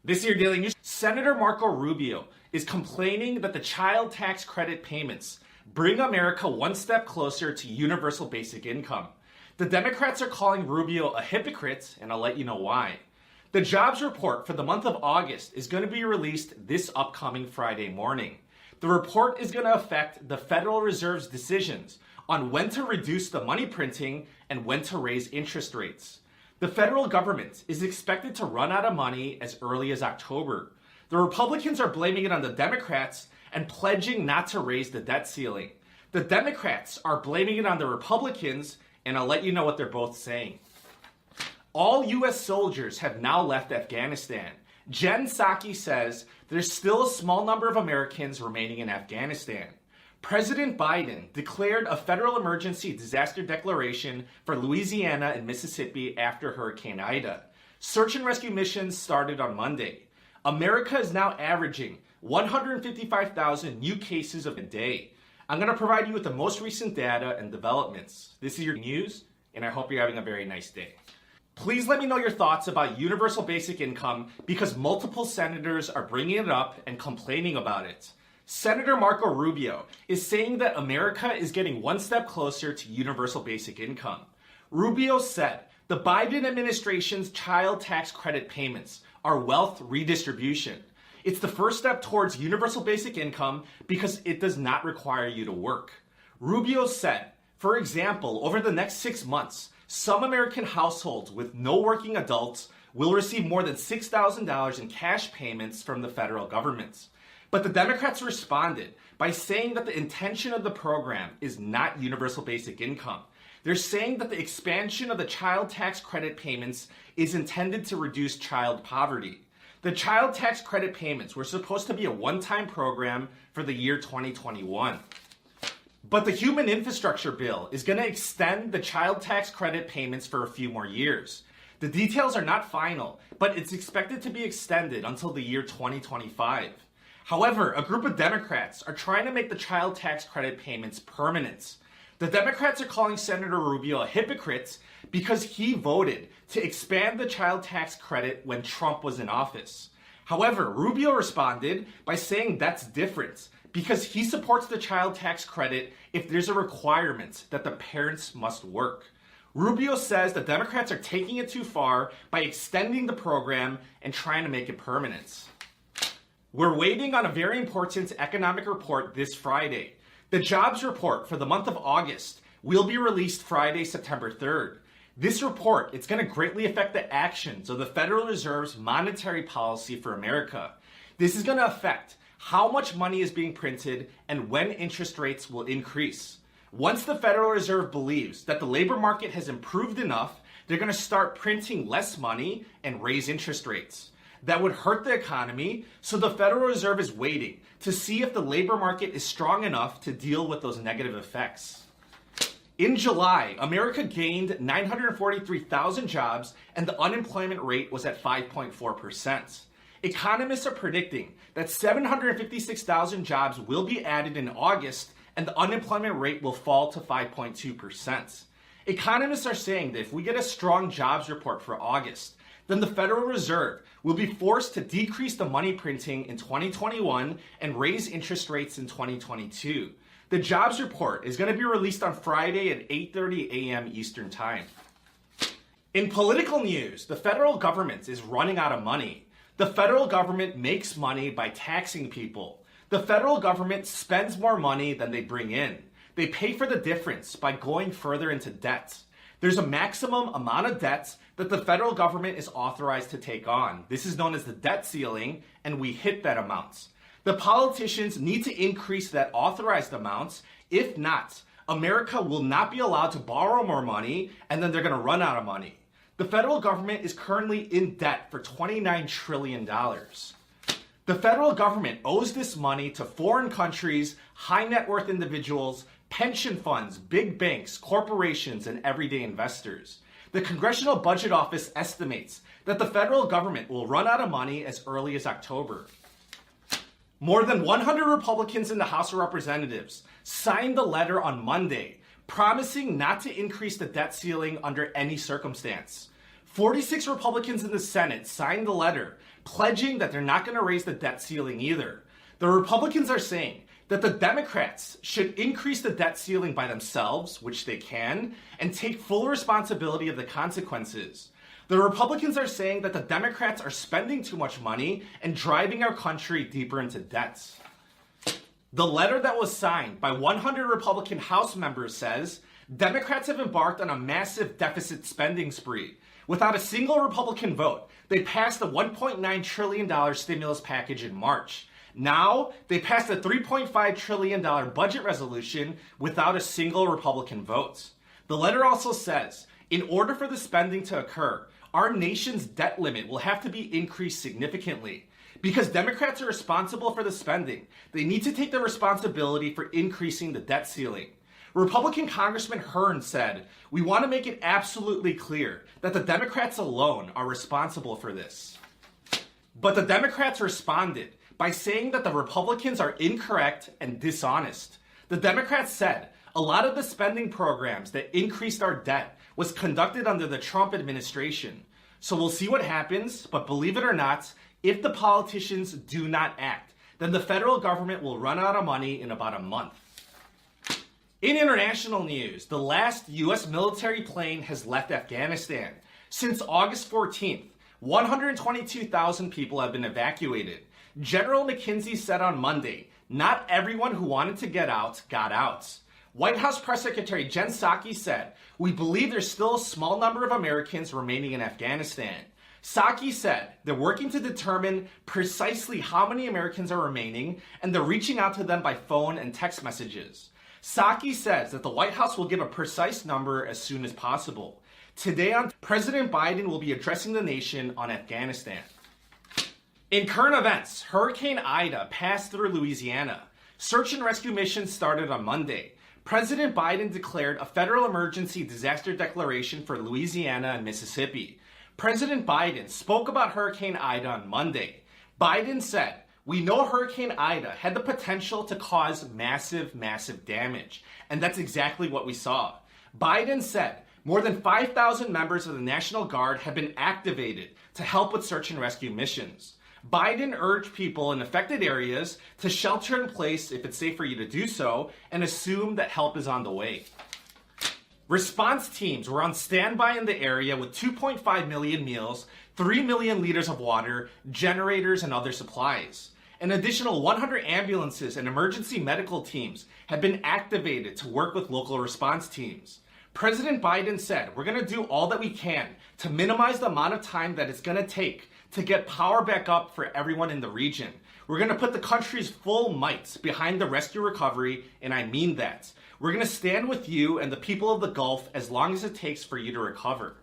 This is your Daily News. Senator Marco Rubio is complaining that the child tax credit payments bring America one step closer to universal basic income. The Democrats are calling Rubio a hypocrite, and I'll let you know why. The jobs report for the month of August is going to be released this upcoming Friday morning. The report is going to affect the Federal Reserve's decisions on when to reduce the money printing and when to raise interest rates. The federal government is expected to run out of money as early as October. The Republicans are blaming it on the Democrats and pledging not to raise the debt ceiling. The Democrats are blaming it on the Republicans, and I'll let you know what they're both saying. All U.S. soldiers have now left Afghanistan. Jen Psaki says there's still a small number of Americans remaining in Afghanistan. President Biden declared a federal emergency disaster declaration for Louisiana and Mississippi after Hurricane Ida. Search and rescue missions started on Monday. America is now averaging 155,000 new cases a day. I'm going to provide you with the most recent data and developments. This is your news, and I hope you're having a very nice day. Please let me know your thoughts about universal basic income because multiple senators are bringing it up and complaining about it. Senator Marco Rubio is saying that America is getting one step closer to universal basic income. Rubio said the Biden administration's child tax credit payments are wealth redistribution. It's the first step towards universal basic income because it does not require you to work. Rubio said, for example, over the next 6 months, some American households with no working adults will receive more than $6,000 in cash payments from the federal government. But the Democrats responded by saying that the intention of the program is not universal basic income. They're saying that the expansion of the child tax credit payments is intended to reduce child poverty. The child tax credit payments were supposed to be a one-time program for the year 2021. But the Human Infrastructure Bill is going to extend the child tax credit payments for a few more years. The details are not final, but it's expected to be extended until the year 2025. However, a group of Democrats are trying to make the child tax credit payments permanent. The Democrats are calling Senator Rubio a hypocrite because he voted to expand the child tax credit when Trump was in office. However, Rubio responded by saying that's different because he supports the child tax credit if there's a requirement that the parents must work. Rubio says the Democrats are taking it too far by extending the program and trying to make it permanent. We're waiting on a very important economic report this Friday. The jobs report for the month of August will be released Friday, September 3rd. This report is going to greatly affect the actions of the Federal Reserve's monetary policy for America. This is going to affect how much money is being printed and when interest rates will increase. Once the Federal Reserve believes that the labor market has improved enough, they're going to start printing less money and raise interest rates. That would hurt the economy, so the Federal Reserve is waiting to see if the labor market is strong enough to deal with those negative effects. In July, America gained 943,000 jobs and the unemployment rate was at 5.4%. Economists are predicting that 756,000 jobs will be added in August and the unemployment rate will fall to 5.2%. Economists are saying that if we get a strong jobs report for August, then the Federal Reserve will be forced to decrease the money printing in 2021 and raise interest rates in 2022. The jobs report is going to be released on Friday at 8:30 a.m. Eastern Time. In political news, the federal government is running out of money. The federal government makes money by taxing people. The federal government spends more money than they bring in. They pay for the difference by going further into debt. There's a maximum amount of debt that the federal government is authorized to take on. This is known as the debt ceiling, and we hit that amount. The politicians need to increase that authorized amount. If not, America will not be allowed to borrow more money, and then they're going to run out of money. The federal government is currently in debt for $29 trillion. The federal government owes this money to foreign countries, high net worth individuals, pension funds, big banks, corporations, and everyday investors. The Congressional Budget Office estimates that the federal government will run out of money as early as October. More than 100 Republicans in the House of Representatives signed a letter on Monday promising not to increase the debt ceiling under any circumstance. 46 Republicans in the Senate signed the letter pledging that they're not going to raise the debt ceiling either. The Republicans are saying that the Democrats should increase the debt ceiling by themselves, which they can, and take full responsibility of the consequences. The Republicans are saying that the Democrats are spending too much money and driving our country deeper into debts. The letter that was signed by 100 Republican House members says Democrats have embarked on a massive deficit spending spree. Without a single Republican vote, they passed a $1.9 trillion stimulus package in March. Now, they passed a $3.5 trillion budget resolution without a single Republican vote. The letter also says, in order for the spending to occur, our nation's debt limit will have to be increased significantly. Because Democrats are responsible for the spending, they need to take the responsibility for increasing the debt ceiling. Republican Congressman Hearn said, "We want to make it absolutely clear that the Democrats alone are responsible for this." But the Democrats responded by saying that the Republicans are incorrect and dishonest. The Democrats said a lot of the spending programs that increased our debt was conducted under the Trump administration. So we'll see what happens, but believe it or not, if the politicians do not act, then the federal government will run out of money in about a month. In international news, the last U.S. military plane has left Afghanistan. Since August 14th, 122,000 people have been evacuated. General McKenzie said on Monday, not everyone who wanted to get out got out. White House Press Secretary Jen Psaki said, "We believe there's still a small number of Americans remaining in Afghanistan." Psaki said they're working to determine precisely how many Americans are remaining, and they're reaching out to them by phone and text messages. Psaki says that the White House will give a precise number as soon as possible. Today, President Biden will be addressing the nation on Afghanistan. In current events, Hurricane Ida passed through Louisiana. Search and rescue missions started on Monday. President Biden declared a federal emergency disaster declaration for Louisiana and Mississippi. President Biden spoke about Hurricane Ida on Monday. Biden said, "We know Hurricane Ida had the potential to cause massive, massive damage." And that's exactly what we saw. Biden said more than 5,000 members of the National Guard have been activated to help with search and rescue missions. Biden urged people in affected areas to shelter in place if it's safe for you to do so and assume that help is on the way. Response teams were on standby in the area with 2.5 million meals, 3 million liters of water, generators, and other supplies. An additional 100 ambulances and emergency medical teams have been activated to work with local response teams. President Biden said, "We're going to do all that we can to minimize the amount of time that it's going to take to get power back up for everyone in the region. We're going to put the country's full might behind the rescue recovery, and I mean that. We're going to stand with you and the people of the Gulf as long as it takes for you to recover."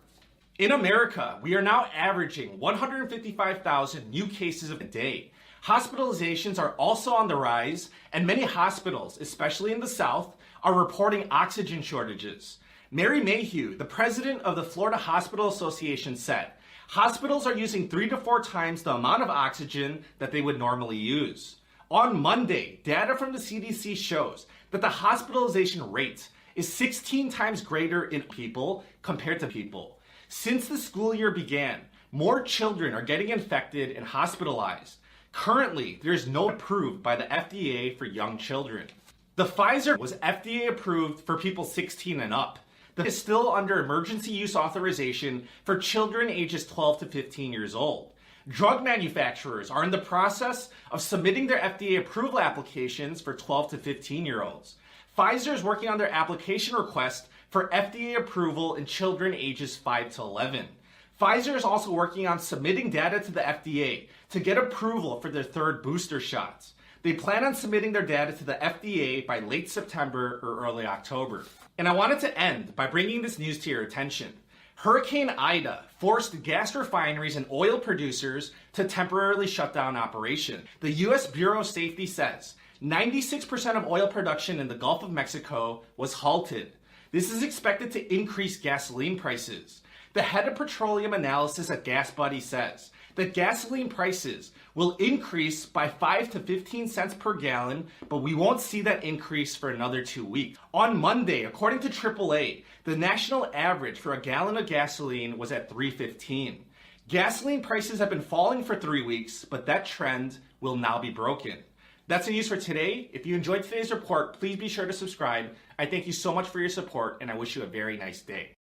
In America, we are now averaging 155,000 new cases a day. Hospitalizations are also on the rise, and many hospitals, especially in the South, are reporting oxygen shortages. Mary Mayhew, the president of the Florida Hospital Association, said, "Hospitals are using 3 to 4 times the amount of oxygen that they would normally use." On Monday, data from the CDC shows that the hospitalization rate is 16 times greater in people compared to people. Since the school year began, more children are getting infected and hospitalized. Currently, there is no approved by the FDA for young children. The Pfizer was FDA approved for people 16 and up. That is still under emergency use authorization for children ages 12 to 15 years old. Drug manufacturers are in the process of submitting their FDA approval applications for 12 to 15-year-olds. Pfizer is working on their application request for FDA approval in children ages 5 to 11. Pfizer is also working on submitting data to the FDA to get approval for their third booster shots. They plan on submitting their data to the FDA by late September or early October. And I wanted to end by bringing this news to your attention. Hurricane Ida forced gas refineries and oil producers to temporarily shut down operation. The U.S. Bureau of Safety says 96% of oil production in the Gulf of Mexico was halted. This is expected to increase gasoline prices. The head of petroleum analysis at GasBuddy says that gasoline prices will increase by 5 to 15 cents per gallon, but we won't see that increase for another 2 weeks. On Monday, according to AAA, the national average for a gallon of gasoline was at $3.15. Gasoline prices have been falling for 3 weeks, but that trend will now be broken. That's the news for today. If you enjoyed today's report, please be sure to subscribe. I thank you so much for your support, and I wish you a very nice day.